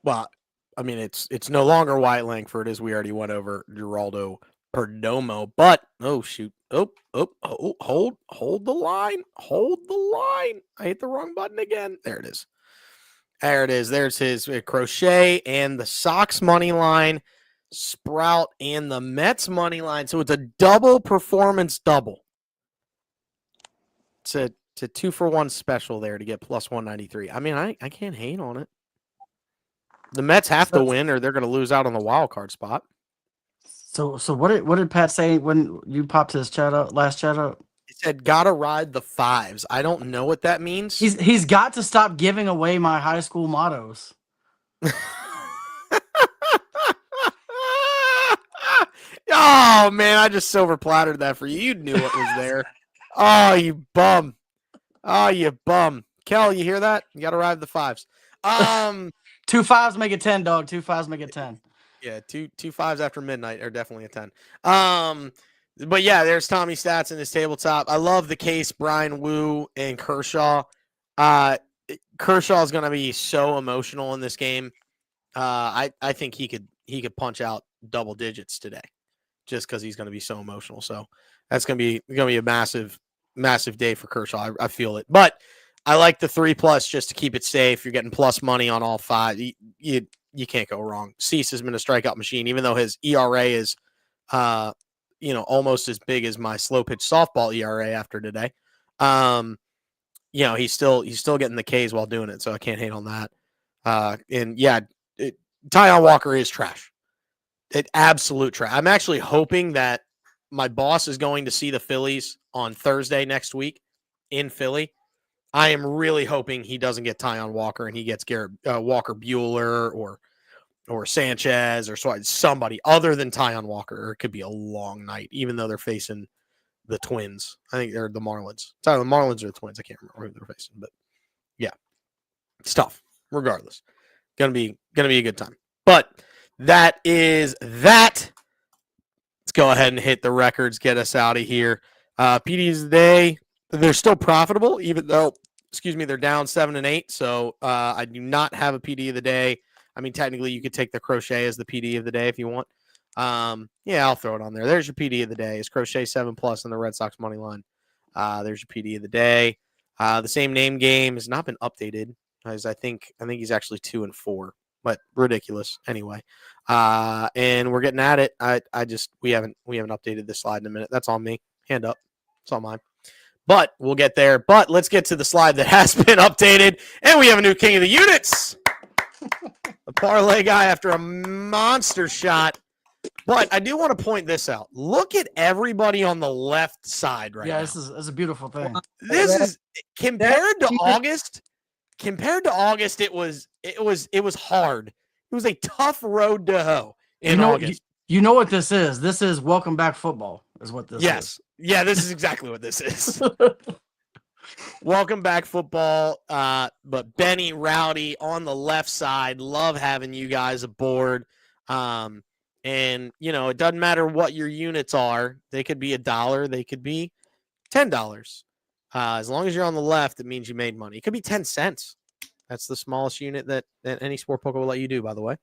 Well, I mean, it's no longer Wyatt Langford, as we already went over Geraldo Perdomo. But hold the line. I hit the wrong button again. There it is. There's his Crochet and the Sox money line, Sprout and the Mets money line. So it's a double performance double. It's a 2-for-1 special there to get +193. I mean, I can't hate on it. The Mets have to win, or they're going to lose out on the wild card spot. So what did Pat say when you popped his last chat out? He said, "Gotta ride the 5s." I don't know what that means. He's got to stop giving away my high school mottos. Oh man, I just silver plattered that for you. You knew what was there. Oh, you bum. Oh, you bum. Kel, you hear that? You got to ride the fives. 2 5s make it 10, dog. 2 5s make it 10. Yeah, two fives after midnight are definitely a 10. But yeah, there's Tommy Stats in his tabletop. I love the case Brian Wu and Kershaw. Kershaw is going to be so emotional in this game. I think he could punch out double digits today, just because he's going to be so emotional. So that's going to be a massive day for Kershaw. I feel it, but I like the 3+ just to keep it safe. You're getting plus money on all 5. You can't go wrong. Cease has been a strikeout machine, even though his ERA is, almost as big as my slow pitch softball ERA after today. He's still getting the Ks while doing it, so I can't hate on that. Tyon Walker is trash. Absolute trash. I'm actually hoping that my boss is going to see the Phillies on Thursday next week in Philly. I am really hoping he doesn't get Tyon Walker and he gets Walker Buehler or Sanchez or somebody other than Tyon Walker. Or it could be a long night, even though they're facing the Twins. I think they're the Marlins. It's either the Marlins or the Twins. I can't remember who they're facing, but yeah, it's tough. Regardless, gonna be a good time. But that is that. Let's go ahead and hit the records. Get us out of here. PDs today, they're still profitable, even though, they're down 7 and 8. So I do not have a PD of the day. I mean, technically, you could take the crochet as the PD of the day if you want. I'll throw it on there. There's your PD of the day. Is crochet 7+ in the Red Sox money line. There's your PD of the day. The same name game has not been updated, as I think he's actually 2 and 4, but ridiculous anyway. And we're getting at it. We haven't updated this slide in a minute. That's on me. Hand up. It's on mine. But we'll get there. But let's get to the slide that has been updated. And we have a new king of the units. The parlay guy after a monster shot. But I do want to point this out. Look at everybody on the left side right now. Yeah, this is a beautiful thing. This is compared to August. It was hard. It was a tough road to hoe in August. You know what this is? This is welcome back football. Is what this is. Yeah, this is exactly what this is. Welcome back football. But Benny, Rowdy on the left side. Love having you guys aboard. And it doesn't matter what your units are. They could be $1. They could be $10. As long as you're on the left, it means you made money. It could be 10 cents. That's the smallest unit that any sport poker will let you do, by the way.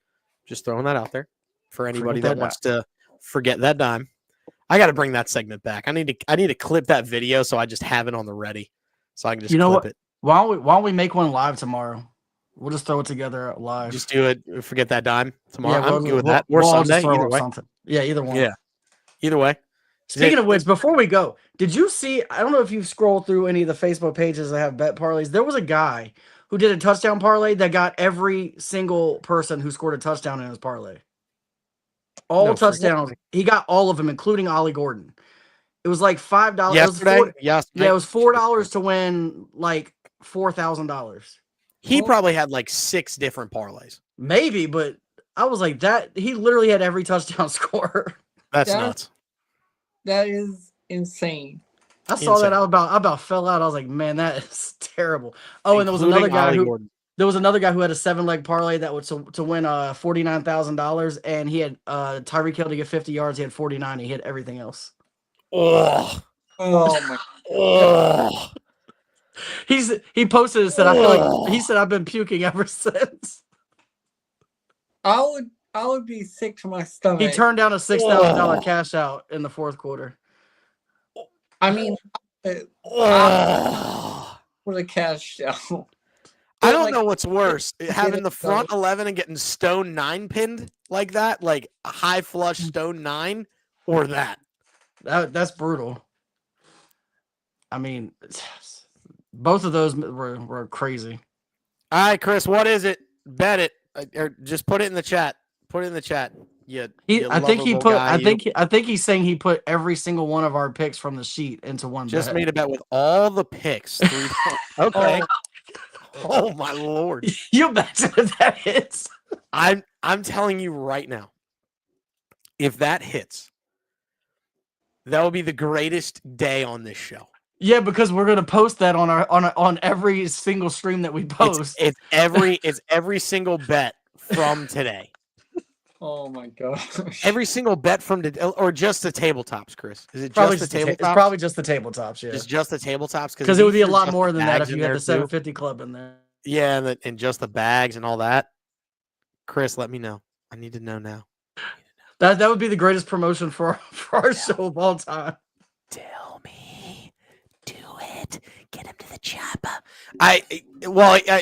Just throwing that out there for anybody that wants to forget that dime. I got to bring that segment back. I need to clip that video so I just have it on the ready, so I can just clip it. Why don't we make one live tomorrow? We'll just throw it together live. Just do it. Forget that dime tomorrow. Yeah, I'm good with that. Or Sunday, either way. Yeah, either one. Yeah, either way. Speaking of which, before we go, did you see? I don't know if you've scrolled through any of the Facebook pages that have bet parlays. There was a guy who did a touchdown parlay that got every single person who scored a touchdown in his parlay. All touchdowns. He got all of them, including Ollie Gordon. It was like $5. Yesterday? It was $4 to win like $4,000. He probably had like 6 different parlays. Maybe, but I was like that. He literally had every touchdown score. That's nuts. That is insane. I saw that. I about fell out. I was like, man, that is terrible. Oh, and there was another guy who had a 7-leg parlay that was to win $49,000, and he had Tyreek Hill to get 50 yards. He had 49. He hit everything else. Oh my! Oh. He posted and said, I feel like he said I've been puking ever since. I would be sick to my stomach. He turned down a $6,000 cash out in the fourth quarter. I mean, for the cash out. I don't know what's worse, having the front 11 and getting stone 9 pinned like that, like a high flush stone 9, or that. That's brutal. I mean, both of those were crazy. All right, Chris, what is it? Bet it, or just put it in the chat. Put it in the chat. I think he's saying he put every single one of our picks from the sheet into one. Just bet. made a bet with all the picks. Okay. Oh my Lord! You imagine if that hits. I'm telling you right now, if that hits, that will be the greatest day on this show. Yeah, because we're gonna post that on every single stream that we post. It's every single bet from today. Oh my gosh. Every single bet from or just the tabletops, Chris? Is it Probably just the it's tabletops? probably just the tabletops. Yeah, It's just the tabletops because it would be a you lot threw more just than the that bags if in you had there, the 750 club in there. Yeah, and just the bags and all that. Chris, let me know. I need to know now. That would be the greatest promotion for our show of all time. Tell me, do it. Get him to the chopper.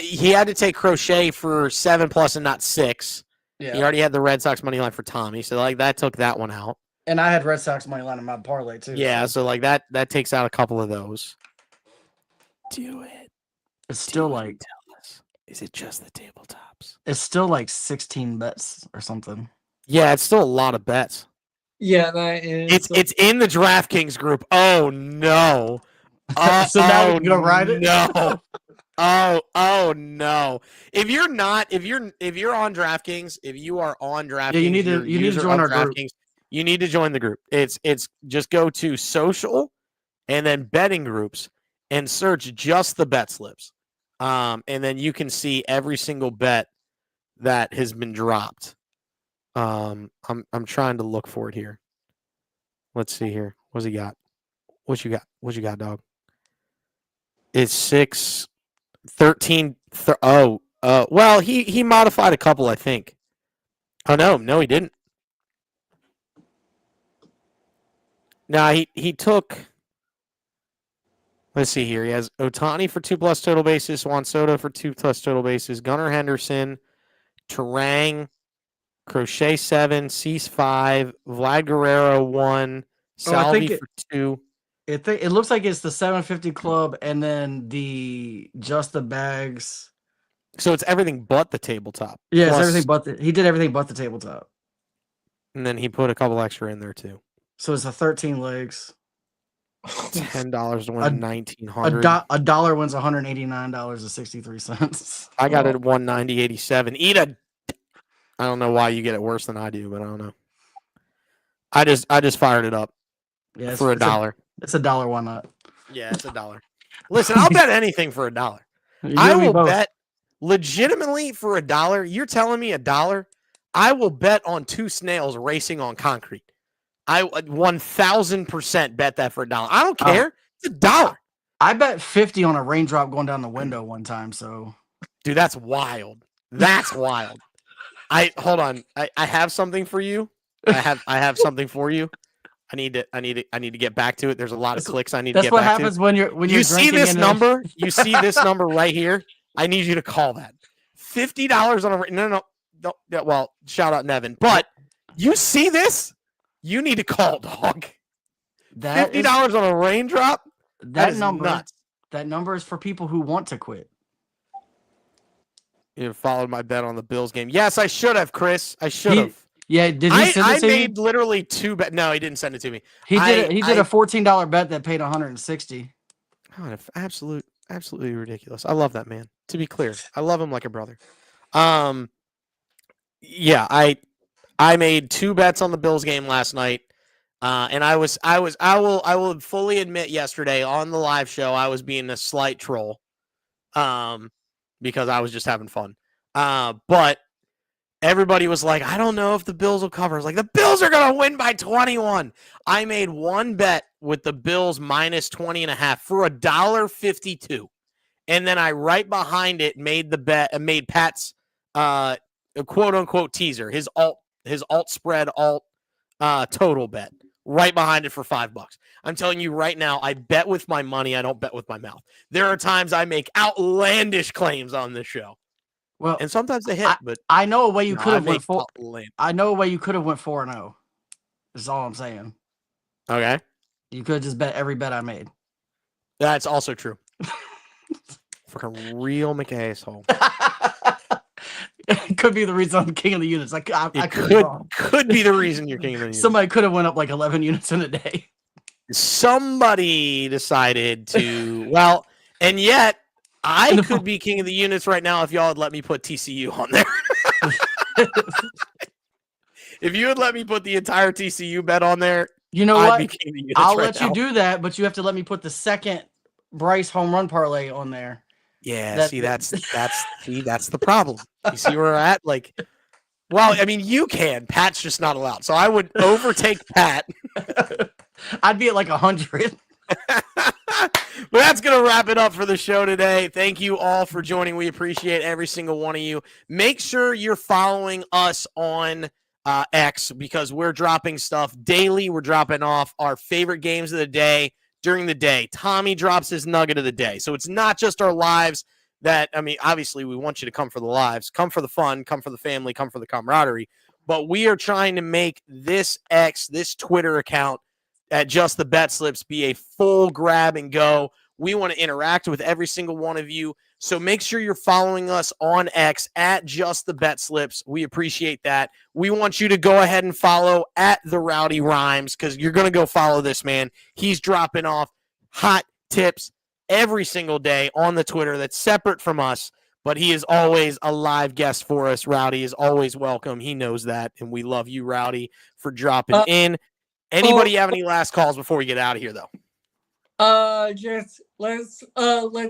He had to take Crochet for 7+ and not 6. Yeah, He already had the Red Sox money line for Tommy, so like that took that one out. and I had Red Sox money line in my parlay too. Yeah, so like that takes out a couple of those. Do it. It's still like, tell us. Is it just the tabletops? it's still like 16 bets or something. Yeah, it's still a lot of bets. Yeah, that is. It's in the DraftKings group. Oh no. So now we're gonna ride it? No. Oh no. If you're on DraftKings, if you are on DraftKings, you need to join our group. You need to join the group. It's just go to social and then betting groups and search just the bet slips. And then you can see every single bet that has been dropped. I'm trying to look for it here. Let's see here. What's he got? What you got, dog? It's 13. Well, he modified a couple, I think. Oh no, he didn't. Nah, he took. Let's see here. He has Ohtani for 2+ total bases, Juan Soto for 2+ total bases, Gunnar Henderson, Terang, Crochet 7, Cease 5, Vlad Guerrero 1, Salvi for 2. It looks like it's the 750 club and then just the bags. So it's everything but the tabletop. Yeah, it's everything but he did everything but the tabletop. And then he put a couple extra in there too. So it's a 13 legs. $10 to win $1,900. A dollar wins $189.63. I got it at $190.87. I don't know why you get it worse than I do, but I don't know. I just fired it up for $1. It's $1. Why not? Yeah, it's $1. Listen, I'll bet anything for $1. I will bet legitimately for $1. You're telling me $1? I will bet on 2 snails racing on concrete. I 1,000% bet that for $1. I don't care. It's $1. I bet 50 on a raindrop going down the window one time. So, dude, that's wild. That's wild. Hold on. I have something for you. I have something for you. I need to get back to it. There's a lot of clicks I need to get back to. That's what happens when you're see this number. You see this number right here. I need you to call that. $50 on a no. Well, shout out Nevin. But you see this? You need to call, dog. $50 on a raindrop? That number, nuts. That number is for people who want to quit. You followed my bet on the Bills game. Yes, I should have, Chris. I should have. Yeah, did he send it to me? I made literally 2 bets. No, he didn't send it to me. He did a $14 bet that paid $160. Oh, absolutely ridiculous. I love that man. To be clear, I love him like a brother. Yeah, I made 2 bets on the Bills game last night, and I will fully admit yesterday on the live show I was being a slight troll, because I was just having fun. But everybody was like, I don't know if the Bills will cover. I was like, the Bills are gonna win by 21. I made 1 bet with the Bills minus 20.5 for $1.52, and then I right behind it made the bet and made Pat's quote unquote teaser, his alt spread total bet right behind it for $5. I'm telling you right now, I bet with my money. I don't bet with my mouth. There are times I make outlandish claims on this show. Well, and sometimes they hit, but I know a way you could have went 4. outlandish. I know a way you could have went 4-0. Is all I'm saying. Okay. You could just bet every bet I made. That's also true. Fucking real McAsshole. It could be the reason I'm king of the units. I could be the reason you're king of the units. Somebody could have went up like 11 units in a day. Somebody decided to, well, and yet I could be king of the units right now if y'all had let me put TCU on there. If you had let me put the entire TCU bet on there, You know I'd what? be king of units I'll right let now. you do that, but you have to let me put the second Bryce home run parlay on there. Yeah, That- see, that's the problem. You see where we're at? Like, well, I mean, you can. Pat's just not allowed. So I would overtake Pat. I'd be at like 100. But that's going to wrap it up for the show today. Thank you all for joining. We appreciate every single one of you. Make sure you're following us on X because we're dropping stuff daily. We're dropping off our favorite games of the day during the day. Tommy drops his nugget of the day. So it's not just our lives that, I mean, obviously we want you to come for the lives, come for the fun, come for the family, come for the camaraderie. But we are trying to make this Twitter account at Just the Bet Slips be a full grab and go. We want to interact with every single one of you. So make sure you're following us on X at Just the Bet Slips. We appreciate that. We want you to go ahead and follow at The Rowdy Rhymes because you're going to go follow this man. He's dropping off hot tips every single day on the Twitter that's separate from us, but he is always a live guest for us. Rowdy is always welcome. He knows that, and we love you, Rowdy, for dropping in. Anybody have any last calls before we get out of here, though? Just let's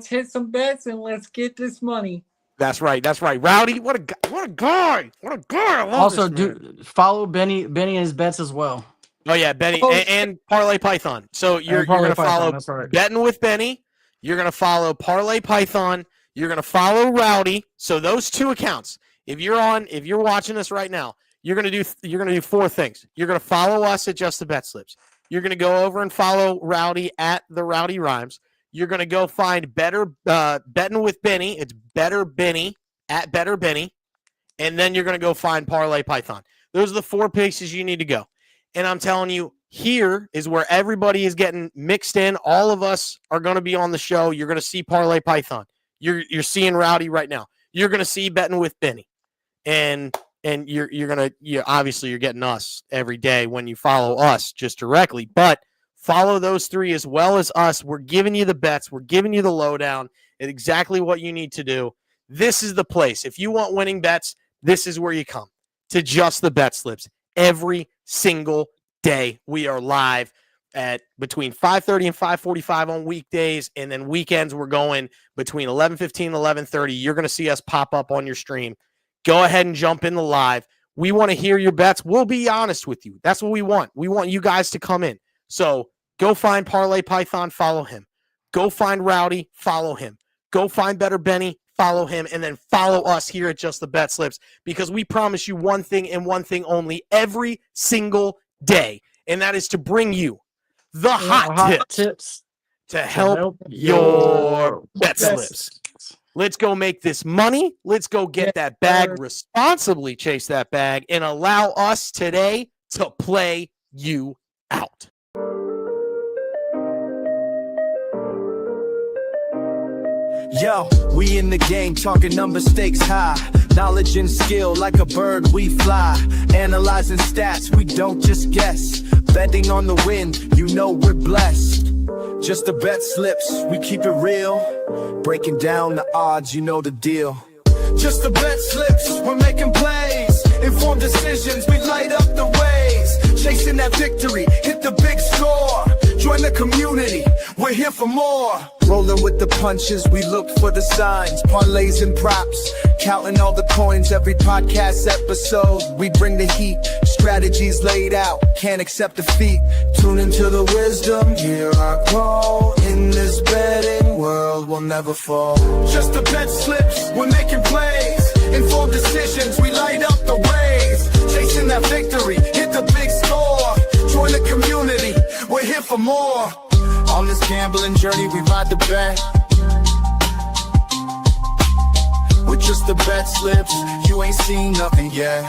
hit some bets and let's get this money. That's right. That's right. Rowdy, what a guy. What a guy. I love Also, this man. follow Benny and his bets as well. Oh, yeah, Benny and Parlay Python. So you're going to follow Betting with Benny. You're going to follow Parlay Python. You're going to follow Rowdy. So those two accounts, if you're watching this right now, you're going to do four things. You're going to follow us at Just the Bet Slips. You're going to go over and follow Rowdy at The Rowdy Rhymes. You're going to go find Betting with Benny. It's Better Benny at Better Benny. And then you're going to go find Parlay Python. Those are the four places you need to go. And I'm telling you, here is where everybody is getting mixed in. All of us are going to be on the show. You're going to see Parlay Python. You're seeing Rowdy right now. You're going to see Betting with Benny. And obviously you're getting us every day when you follow us just directly, but follow those three as well as us. We're giving you the bets. We're giving you the lowdown and exactly what you need to do. This is the place. If you want winning bets, this is where you come to Just the Bet Slips. Every single day we are live at between 5:30 and 5:45 on weekdays, and then weekends we're going between 11:15 and 11:30. You're going to see us pop up on your stream. Go ahead and jump in the live. We want to hear your bets. We'll be honest with you. That's what we want. We want you guys to come in. So go find Parlay Python, follow him. Go find Rowdy, follow him. Go find Better Benny, follow him. And then follow us here at Just the Bet Slips because we promise you one thing and one thing only every single day, and that is to bring you the hot tips to help your bet slips. Let's go make this money. Let's go get that bag, responsibly chase that bag, and allow us today to play you out. Yo, we in the game talking number stakes high. Knowledge and skill like a bird we fly. Analyzing stats, we don't just guess. Betting on the win, you know we're blessed. Just the bet slips, we keep it real. Breaking down the odds, you know the deal. Just the bet slips, we're making plays. Informed decisions, we light up the ways. Chasing that victory, hit the big score. Join the community, we're here for more. Rolling with the punches, we look for the signs. Parlays and props, counting all the coins every podcast episode. We bring the heat, strategies laid out, can't accept defeat. Tune into the wisdom, hear our call. In this betting world, we'll never fall. Just the bet slips, we're making plays. Informed decisions, we light up the ways. Chasing that victory, hit the big score. Join the community, we're here for more. On this gambling journey, we ride the bet. With just the bet slips, you ain't seen nothing yet.